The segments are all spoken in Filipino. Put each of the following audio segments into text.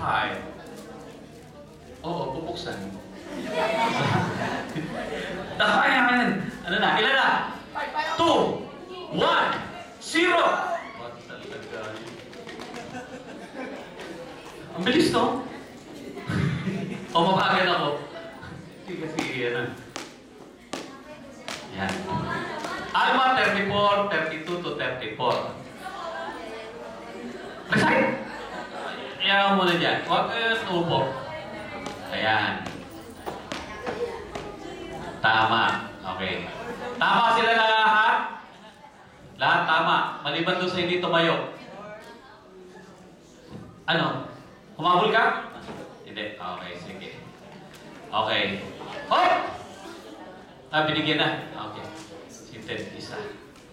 5. Oo, pupuksan. Nakayaman. Ano na? Ilan na? 2, 1, 0. Ang bilis, no? O, mabagal ako. Hindi kasi, yan. Yan. Alma, 34, 32 to 34. Recite! Iyan muna dyan. Huwag kayong upo. Ayan. Tama. Okay. Tama sila lahat? Lahat tama. Maliban doon sa hindi tumayo. Ano? Humabol ka? Hindi. Okay, sige. Okay. Oh! Binigyan na. Okay. Seated isa.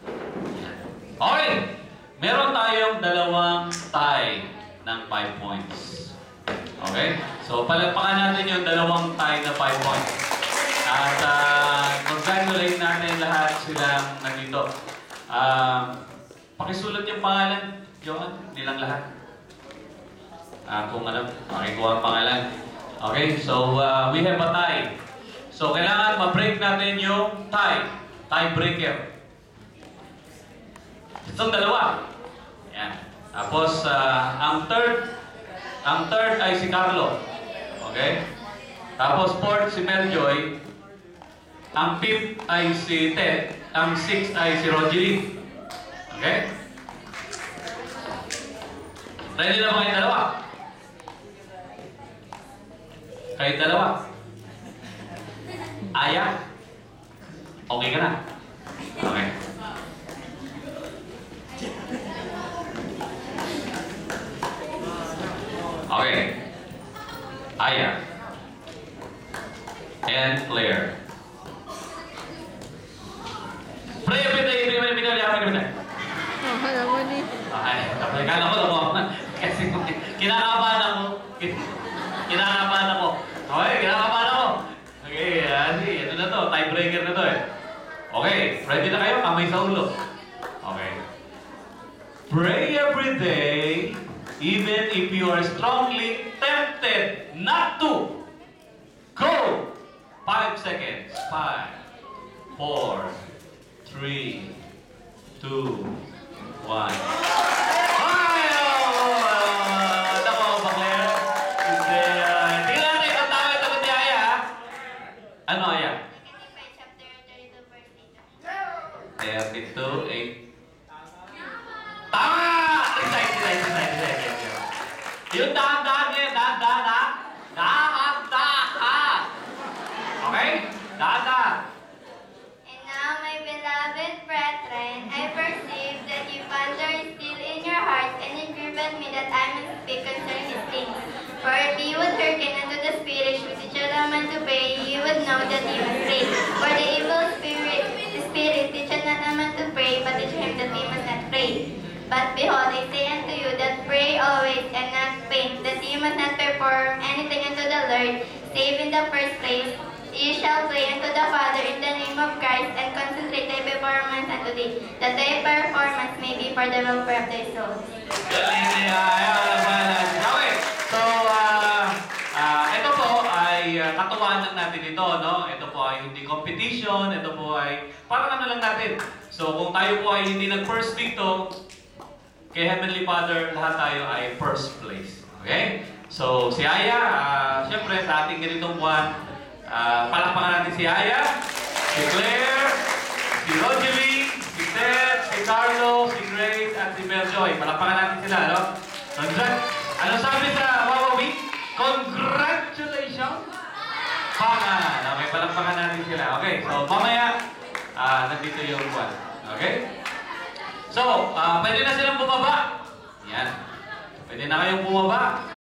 Ayan. Okay! Meron tayong dalawang tie ng 5 points. Okay? So, palagpakan natin yung dalawang tie na 5 points. At congratulate natin lahat silang nandito. Pakisulat yung pangalan, Johan, nilang lahat. Kung alam, pakikuha ang pangalan. Okay? So, we have a tie. So, kailangan ma-break natin yung tie. Tiebreaker. Itong dalawa. Yan. Tapos, ang third ay si Carlo. Okay? Tapos, fourth si Meljoy. Ang fifth ay si Ted. Ang sixth ay si Rogeline. Okay? Ready na ba kayong dalawa? Kayong dalawa? Aya? Okay ka na? Okay. Okay. Aya. And Claire. Pray every day, Oh, alam mo ni. Okay. Kala ko naman. Kasi kinakabahan ako. Kinakabahan ako. Okay, kinakabahan ako. Okay, ito na to. Tiebreaker na to eh. Okay, ready na kayo? Kamay sa ulo. Okay. Pray every day, even if you are strongly tempted not to. Go! 5 seconds. 5, 4, 3, 2, 1. Nako, Bakler. Hindi na natin ang tama ito kundi Aya. Ano, Aya? 32, 8. Tama! Recite. Yung dahan-dahan niya, dahan-dahan ha? Dahan-dahan! Okay? Dahan-dahan. And now, my beloved brethren, I perceive that you ponder still in your hearts and it grieveth me that I must speak concerning these things. For if ye would hearken unto the Spirit which teacheth a man to pray, ye would know that ye must pray. For the evil spirit, the Spirit teacheth not a man to pray, but teach him that he must not pray. But behold, I say unto you that pray always and not faint, that ye must not perform anything unto the Lord, save in the first place, ye shall pray unto the Father in the name of Christ, and consecrate thy performance unto thee, that thy performance may be for the welfare of thy soul. Okay. So, ito po ay katuwaan lang natin ito, no? Ito po ay hindi competition, ito po ay parang ano lang natin. So, kung tayo po ay hindi nag-first dito, kay Heavenly Father, lahat tayo ay first place. Okay? So, si Aya, syempre sa ating ganitong buwan, palakpakan natin si Aya, si Claire, si Rogeline, si Ted, si Carlo, si Grace, at si Meljoy. Palakpakan natin sila, no? Ano sabi sa Wawa Week? Congratulations! Pangan! Okay, palakpakan natin sila. Okay, so mamaya, nandito yung buwan. Okay? So, pwede na silang bumaba. Yan. Pwede na kayong bumaba.